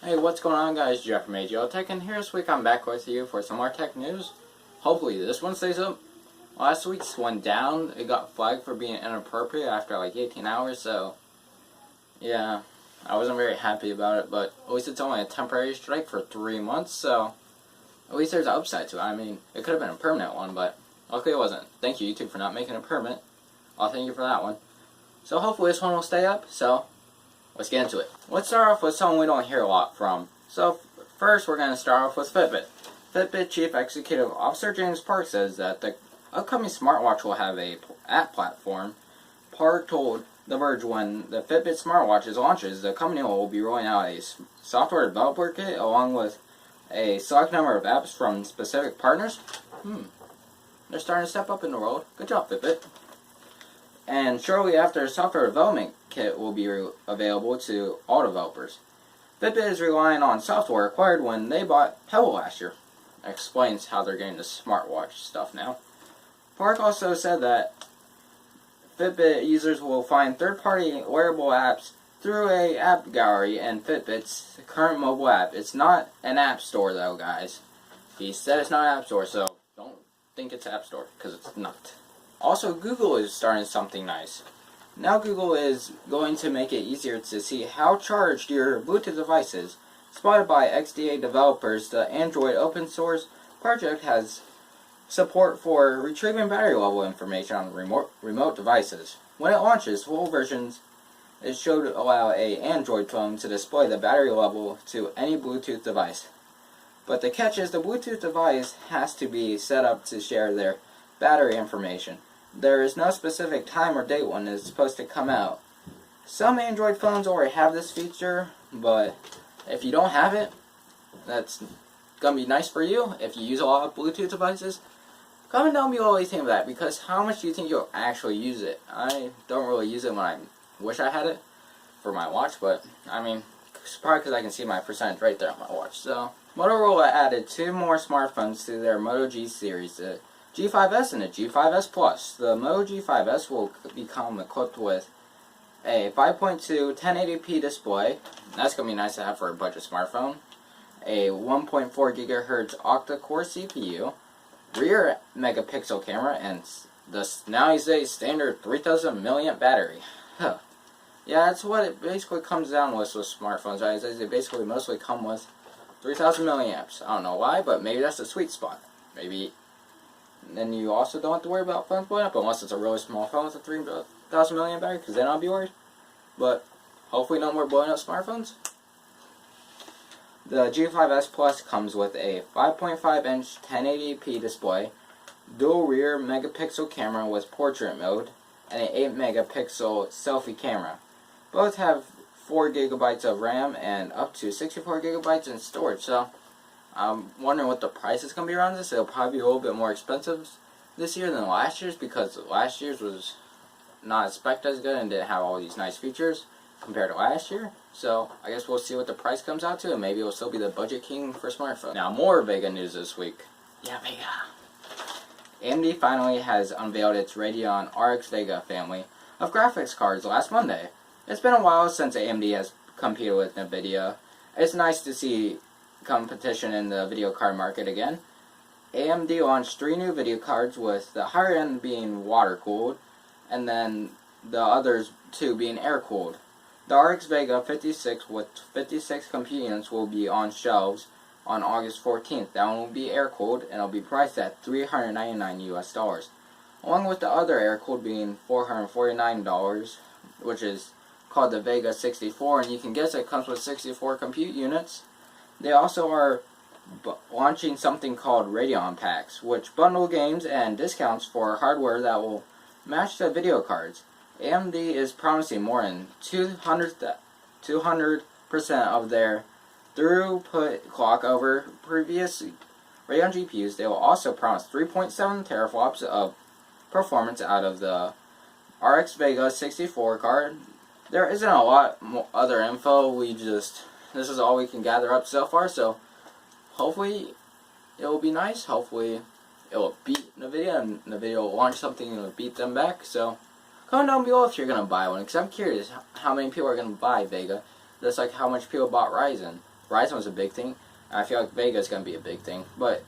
Hey, what's going on, guys? Jeff from AGL Tech, and here this week I'm back with you for some more tech news. Hopefully this one stays up. Last week's went down. It got flagged for being inappropriate after like 18 hours, so yeah, I wasn't very happy about it, but at least it's only a temporary strike for 3 months, so at least there's an upside to it. I mean, it could have been a permanent one, but luckily it wasn't. Thank you, YouTube, for not making it permanent. I'll thank you for that one. So hopefully this one will stay up, so let's get into it. Let's start off with something we don't hear a lot from. So first we're going to start off with Fitbit. Fitbit Chief Executive Officer James Park says that the upcoming smartwatch will have a app platform. Park told The Verge when the Fitbit smartwatch launches, the company will be rolling out a software developer kit along with a select number of apps from specific partners. They're starting to step up in the world. Good job, Fitbit. And shortly after, a software development kit will be available to all developers. Fitbit is relying on software acquired when they bought Pebble last year. Explains how they're getting the smartwatch stuff now. Park also said that Fitbit users will find third-party wearable apps through a app gallery in Fitbit's current mobile app. It's not an app store though, guys. He said it's not an app store, so don't think it's an app store, because it's not. Also, Google is starting something nice. Now Google is going to make it easier to see how charged your Bluetooth device is. Spotted by XDA developers, the Android open source project has support for retrieving battery level information on remote devices. When it launches, full versions it should allow an Android phone to display the battery level to any Bluetooth device. But the catch is the Bluetooth device has to be set up to share their battery information. There is no specific time or date when it's supposed to come out. Some Android phones already have this feature, but if you don't have it, that's going to be nice for you. If you use a lot of Bluetooth devices, comment down below what you think of that, because how much do you think you'll actually use it? I don't really use it when I wish I had it for my watch, but I mean, it's probably because I can see my percentage right there on my watch. So, Motorola added 2 more smartphones to their Moto G series, the G5S and the G5S Plus. The Moto G5S will become equipped with a 5.2 1080p display. That's going to be nice to have for a budget smartphone. A 1.4 GHz octa-core CPU, rear megapixel camera, and the nowadays standard 3000 mAh battery. Huh. Yeah, that's what it basically comes down with smartphones. Right? They basically mostly come with 3000 mAh. I don't know why, but maybe that's the sweet spot. Maybe. And then you also don't have to worry about phones blowing up unless it's a really small phone with a 3000 mAh battery, because then I'll be worried. But hopefully no more blowing up smartphones. The G5S Plus comes with a 5.5-inch 1080p display, dual rear megapixel camera with portrait mode, and an 8 megapixel selfie camera. Both have 4 GB of RAM and up to 64 GB in storage, so I'm wondering what the price is going to be around this. It'll probably be a little bit more expensive this year than last year's, because last year's was not expected as good and didn't have all these nice features compared to last year. So I guess we'll see what the price comes out to, and maybe it'll still be the budget king for smartphone. Now, more Vega news this week. Yeah, Vega. AMD finally has unveiled its Radeon RX Vega family of graphics cards last Monday. It's been a while since AMD has competed with Nvidia. It's nice to see competition in the video card market again. AMD launched 3 new video cards, with the higher end being water cooled and then the others 2 being air cooled. The RX Vega 56 with 56 compute units will be on shelves on August 14th. That one will be air cooled and it'll be priced at $399 US, along with the other air cooled being $449, which is called the Vega 64, and you can guess it comes with 64 compute units. They also are launching something called Radeon Packs, which bundle games and discounts for hardware that will match the video cards. AMD is promising more than 200% of their throughput clock over previous Radeon GPUs. They will also promise 3.7 teraflops of performance out of the RX Vega 64 card. There isn't a lot more other info. This is all we can gather up so far, so hopefully it will be nice. Hopefully it will beat NVIDIA, and NVIDIA will launch something and it'll beat them back. So comment down below if you're going to buy one, because I'm curious how many people are going to buy Vega. That's like how much people bought Ryzen. Ryzen was a big thing. I feel like Vega is going to be a big thing. But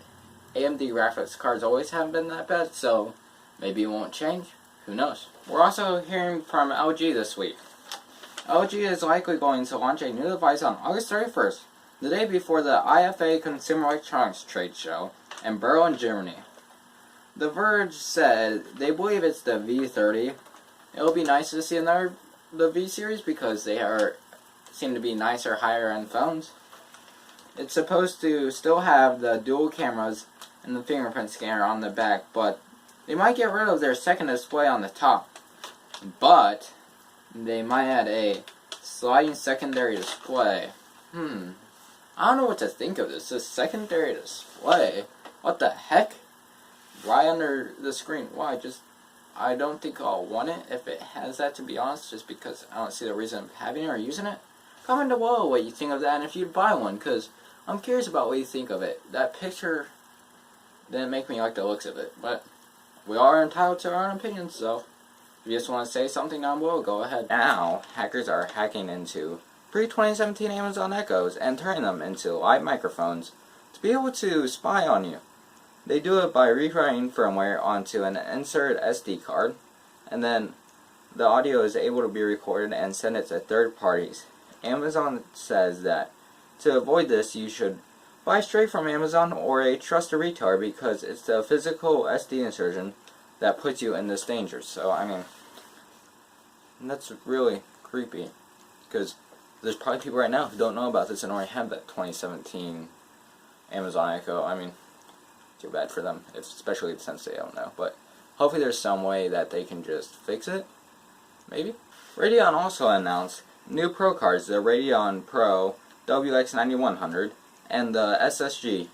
AMD graphics cards always haven't been that bad, so maybe it won't change. Who knows? We're also hearing from LG this week. LG is likely going to launch a new device on August 31st, the day before the IFA Consumer Electronics Trade Show in Berlin, Germany. The Verge said they believe it's the V30. It'll be nice to see the V series because they seem to be nicer, higher end phones. It's supposed to still have the dual cameras and the fingerprint scanner on the back, but they might get rid of their second display on the top. But they might add a sliding secondary display. I don't know what to think of this. This secondary display. What the heck? Right under the screen. Why? I don't think I'll want it if it has that, to be honest, just because I don't see the reason of having it or using it. Comment below what you think of that and if you'd buy one, because I'm curious about what you think of it. That picture didn't make me like the looks of it, but we are entitled to our own opinions, so if you just want to say something down below, go ahead. Now, hackers are hacking into pre-2017 Amazon Echoes and turning them into live microphones to be able to spy on you. They do it by rewriting firmware onto an inserted SD card, and then the audio is able to be recorded and sent it to third parties. Amazon says that to avoid this, you should buy straight from Amazon or a trusted retailer because it's the physical SD insertion that puts you in this danger. So, I mean, that's really creepy because there's probably people right now who don't know about this and already have that 2017 Amazon Echo. I mean, too bad for them, especially since they don't know. But hopefully there's some way that they can just fix it. Maybe. Radeon also announced new Pro cards, the Radeon PRO WX9100 and the SSG.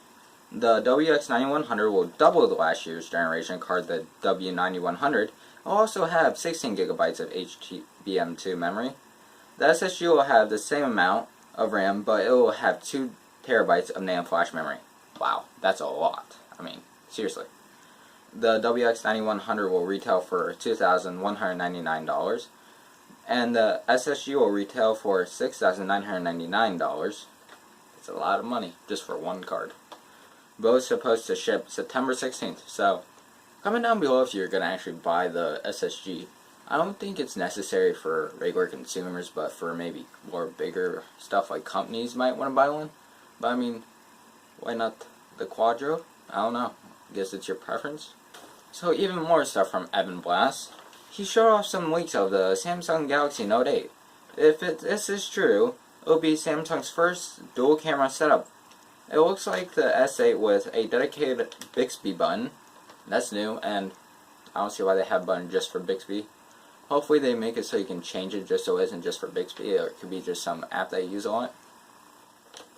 The WX9100 will double the last year's generation card, the W9100. It will also have 16 gigabytes of HBM2 memory. The SSG will have the same amount of RAM, but it will have 2 terabytes of NAND flash memory. Wow, that's a lot. I mean, seriously. The WX9100 will retail for $2,199, and the SSG will retail for $6,999. It's a lot of money just for one card. Both supposed to ship September 16th, so comment down below if you're going to actually buy the SSG. I don't think it's necessary for regular consumers, but for maybe more bigger stuff like companies might want to buy one. But I mean, why not the Quadro? I don't know. I guess it's your preference. So even more stuff from Evan Blass. He showed off some leaks of the Samsung Galaxy Note 8. If this is true, it will be Samsung's first dual camera setup. It looks like the S8 with a dedicated Bixby button. That's new, and I don't see why they have a button just for Bixby. Hopefully they make it so you can change it just so it isn't just for Bixby, or it could be just some app that you use a lot.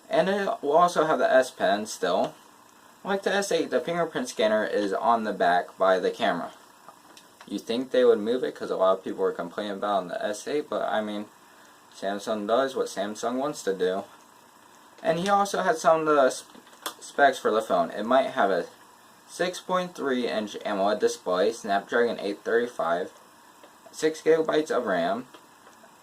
And it will also have the S Pen still. Like the S8, the fingerprint scanner is on the back by the camera. You think they would move it because a lot of people were complaining about on the S8, but I mean, Samsung does what Samsung wants to do. And he also had some of the specs for the phone. It might have a 6.3-inch AMOLED display, Snapdragon 835, 6 gigabytes of RAM,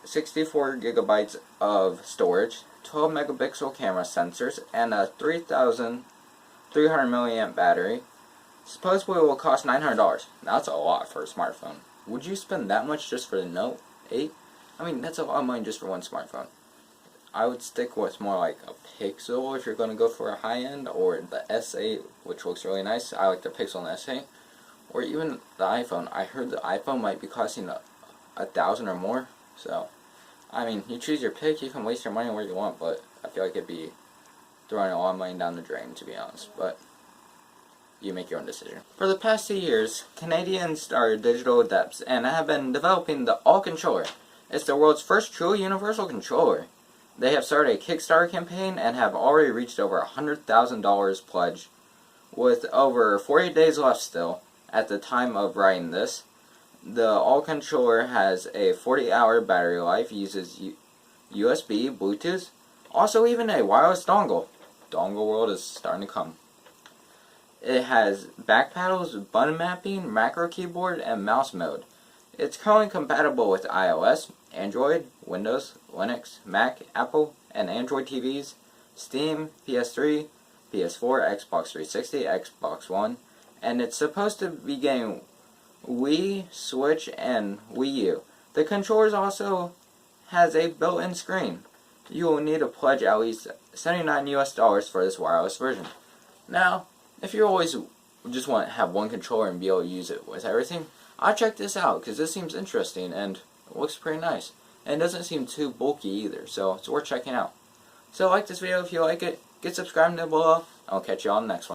64 gigabytes of storage, 12 megapixel camera sensors, and a 3,300 milliamp battery. Supposedly it will cost $900. That's a lot for a smartphone. Would you spend that much just for the Note 8? I mean, that's a lot of money just for one smartphone. I would stick with more like a Pixel if you're going to go for a high-end, or the S8, which looks really nice. I like the Pixel and the S8. Or even the iPhone. I heard the iPhone might be costing $1,000 or more. So, I mean, you choose your pick. You can waste your money where you want, but I feel like it'd be throwing a lot of money down the drain, to be honest. But you make your own decision. For the past 2 years, Canadians are digital adepts and have been developing the All Controller. It's the world's first truly universal controller. They have started a Kickstarter campaign and have already reached over $100,000 pledged, with over 40 days left still at the time of writing this. The All Controller has a 40-hour battery life, uses USB, Bluetooth, also even a wireless dongle. Dongle world is starting to come. It has back paddles, button mapping, macro keyboard, and mouse mode. It's currently compatible with iOS, Android, Windows, Linux, Mac, Apple, and Android TVs, Steam, PS3, PS4, Xbox 360, Xbox One, and it's supposed to be getting Wii, Switch, and Wii U. The controllers also has a built-in screen. You will need to pledge at least $79 US for this wireless version. Now, if you always just want to have one controller and be able to use it with everything, I'll check this out because this seems interesting and it looks pretty nice. And it doesn't seem too bulky either, so it's worth checking out. So like this video if you like it, get subscribed down below, and I'll catch you on the next one.